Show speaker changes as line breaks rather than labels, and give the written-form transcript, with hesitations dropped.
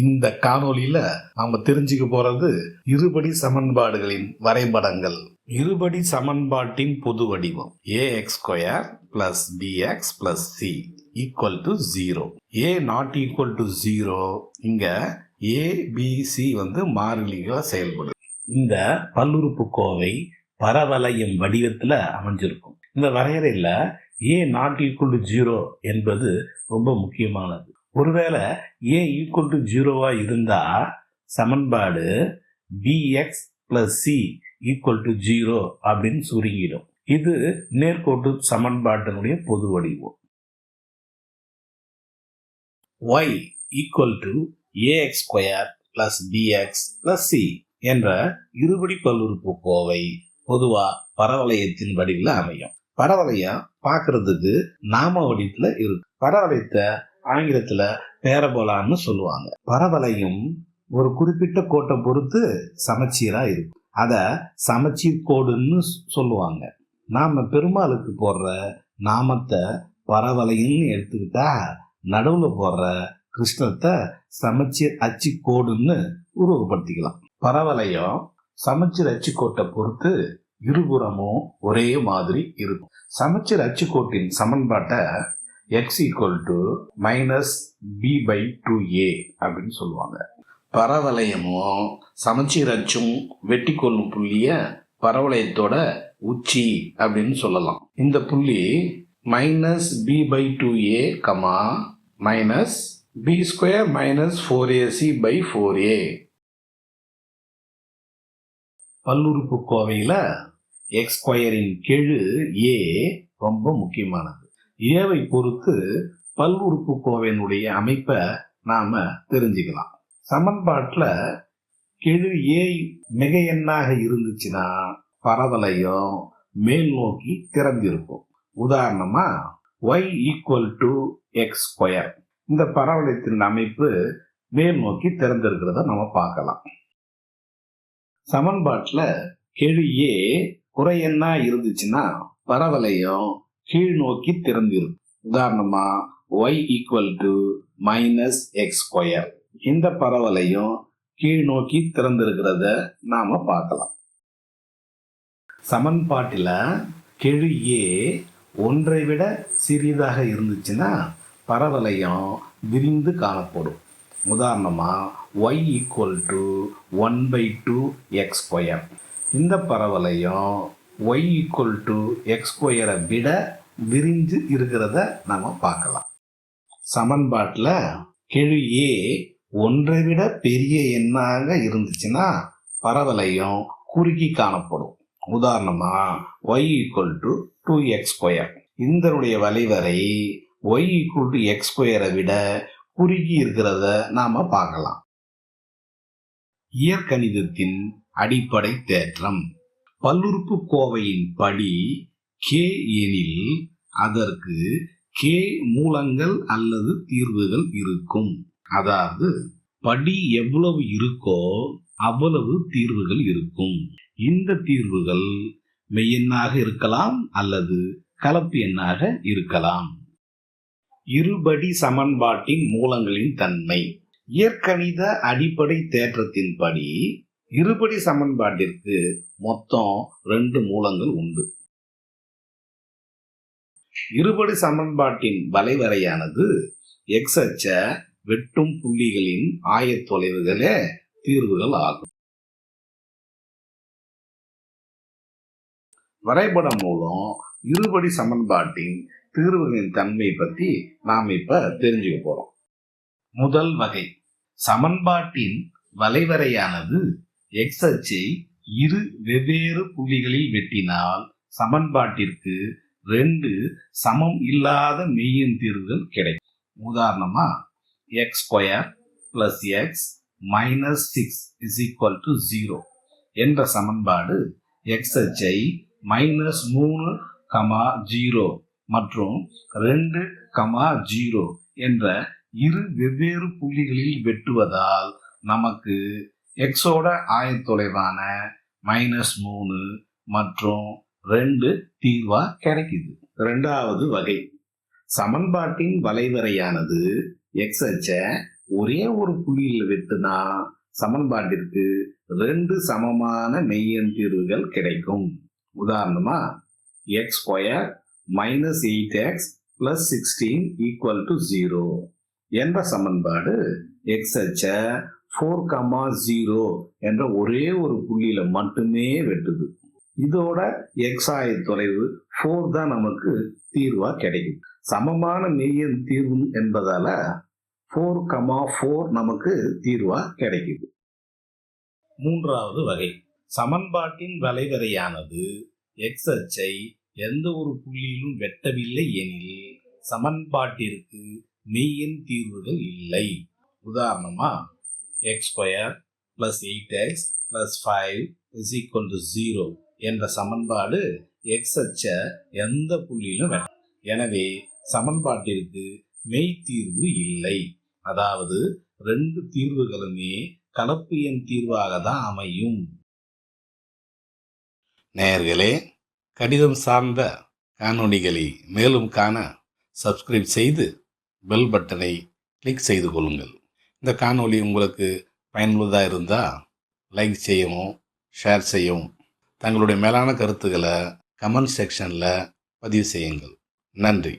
இந்த காணொளியில நாம தெரிஞ்சுக்க போறது இருபடி சமன்பாடுகளின் வரைபடங்கள். இருபடி சமன்பாட்டின் பொது வடிவம் ax² + bx + c = 0. a not equal to 0. இங்க a b c மாறிலிகளா செயல்படும். இந்த பல்லுறுப்புக்கோவை பரவளையம் வடிவத்துல அமைஞ்சிருக்கும். இந்த வரையறையில a not equal to 0 என்பது ரொம்ப முக்கியமானது. ஒருவேளை a equal to 0 இருந்தா சமன்பாடு bx + c = 0 அப்படின்னு சுருங்கிடும். இது நேர்கோட்டு சமன்பாட்டினுடைய பொது வடிவம். y = ax² + bx + c என்ற இருபடி பல்லுறுப்புக்கோவை பொதுவா பரவளையத்தின் வடிவில் அமையும். பரவளையம் பார்க்கறதுக்கு நாம வடிவத்துல இருக்கு. பரவளையத்தை ஆங்கிலத்துல பேரபோலான்னு சொல்லுவாங்க. பரவளையம் ஒரு குறிப்பிட்ட கோட்டை பொறுத்து சமச்சீரா இருக்கும். அத சமச்சீர் கோடுன்னு சொல்லுவாங்க. நாம பெருமாளுக்கு போடுற நாமத்தை பரவளையம்னு எடுத்துக்கிட்டா நடுவுல போடுற கிருஷ்ணத்தை சமச்சீர் அச்சு கோடுன்னு உருவகப்படுத்திக்கலாம். பரவளையம் சமச்சீர் அச்சுக்கோட்டை பொறுத்து இருபுறமும் ஒரே மாதிரி இருக்கும். சமச்சீர் அச்சுக்கோட்டின் சமன்பாட்டை x = -b/2a அப்படின்னு சொல்லுவாங்க. பரவளையமும் சமச்சீர் அச்சும் வெட்டி கொள்ளும் புள்ளிய பரவளையத்தோட உச்சி அப்படின்னு சொல்லலாம். இந்த புள்ளி -b/2a, -b² - 4ac/4a. பல்லுறுப்புக்கோவையில x² கெழு a ரொம்ப முக்கியமானது. ஏவை பொறுத்து பல்லுறுப்புக்கோவையினுடைய அமைப்பை நாம தெரிஞ்சுக்கலாம். சமன்பாட்டில் கெழு a மிக எண்ணாக இருந்துச்சுன்னா பரவளையம் மேல் நோக்கி திறந்திருக்கும். உதாரணமா y = x². இந்த பரவளையத்தின் அமைப்பு மேல் நோக்கி திறந்திருக்கிறத நம்ம பார்க்கலாம். சமன்பாட்டில் கெழு a குறை எண்ணா இருந்துச்சுன்னா பரவளையம் கீழ் நோக்கி திறந்திருக்கும். உதாரணமா y = -x². இந்த பரவளையம் கீழ் நோக்கி திறந்திருக்கிறத நாம பார்க்கலாம். சமன்பாட்டில கெழு a ஒன்றை விட சிறியதாக இருந்துச்சுன்னா பரவளையம் விரிந்து காணப்படும். உதாரணமா y = 1/2x². இந்த பரவளையம் y = x² விட விரிஞ்சு இருக்கிறத நாம பார்க்கலாம். சமன்பாட்டில் கெழு a ஒன்றை விட பெரிய எண்ணாக இருந்துச்சுன்னா பரவளையம் குறுகி காணப்படும். உதாரணமா y = 2x². இதனுடைய வளைவரை y = x² விட குறுகி இருக்கிறத நாம பார்க்கலாம். இயற்கணிதத்தின் அடிப்படை தேற்றம். பல்லுறுப்புக்கோவையின் படி k எனில் அதற்கு k மூலங்கள் அல்லது தீர்வுகள் இருக்கும். அதாவது படி எவ்வளவு இருக்கோ அவ்வளவு தீர்வுகள் இருக்கும். இந்த தீர்வுகள் மெய்யெண்ணாக இருக்கலாம் அல்லது கலப்பு எண்ணாக இருக்கலாம். இருபடி சமன்பாட்டின் மூலங்களின் தன்மை. இயற்கணித அடிப்படை தேற்றத்தின்படி இருபடி சமன்பாட்டிற்கு மொத்தம் 2 மூலங்கள் உண்டு. இருபடி சமன்பாட்டின் வளைவரையானது x அச்ச வெட்டும் புள்ளிகளின் ஆயத்தொலைவுகளே தீர்வுகள் ஆகும். வரைபடம் மூலம் இருபடி சமன்பாட்டின் தீர்வுகளின் தன்மை பற்றி நாம் இப்ப தெரிஞ்சுக்க போறோம். முதல் வகை சமன்பாட்டின் வளைவரையானது x அச்சை இரு வெவ்வேறு புள்ளிகளில் வெட்டினால் சமன்பாட்டிற்கு 2 சமம் இல்லாத மெய்யெண் தீர்வுகள் கிடைக்கும். உதாரணமா x² + x - 6 = 0 என்ற சமன்பாடு x அச்சை -3, 0 மற்றும் 2, 0 என்ற இரு வெவ்வேறு புள்ளிகளில் வெட்டுவதால் நமக்கு x-ஓட ஆயத்தொலைவான -3 மற்றும் 2 தீர்வா கிடைக்குது. இரண்டாவது வகை சமன்பாட்டின் வளைவரையானது x அச்ச ஒரே ஒரு புள்ளியில் வெட்டுனா சமன்பாட்டிற்கு 2 சமமான மெய்யெண் தீர்வுகள் கிடைக்கும். உதாரணமா X square minus 8x plus 16 equal to 0 என்ற சமன்பாடு எக்ஸ் அச்ச 4,0 என்ற ஒரே ஒரு புள்ளியில மட்டுமே வெட்டுது. இதோட எக்ஸ் ஆயத்தொலைவு 4 தான் நமக்கு தீர்வா கிடைக்கும். சமமான மெய்யெண் தீர்வு என்பதால 4,4 நமக்கு தீர்வா கிடைக்குது. மூன்றாவது வகை சமன்பாட்டின் வளைவரையானது எக்ஸ் அச்சை எந்த ஒரு புள்ளியிலும் வெட்டவில்லை எனில் சமன்பாட்டிற்கு மெய்யெண் தீர்வுகள் இல்லை. உதாரணமா X square plus 8x plus 5 is equal to 0 என்ற சமன்பாடு எக்ஸ் அச்ச எந்த புள்ளியிலும் வெட்ட. எனவே சமன்பாட்டிற்கு மெய் தீர்வு இல்லை. அதாவது 2 தீர்வுகளுமே கலப்பு எண் தீர்வாக தான் அமையும். நேயர்களே, கணிதம் சார்ந்த காணொளிகளை மேலும் காண சப்ஸ்கிரைப் செய்து பெல் பட்டனை கிளிக் செய்து கொள்ளுங்கள். இந்த காணொளி உங்களுக்கு பயனுள்ளதாக இருந்தால் லைக் செய்யவும், ஷேர் செய்யவும், தங்களுடைய மேலான கருத்துக்களை கமெண்ட் செக்ஷனில் பதிவு செய்யுங்கள். நன்றி.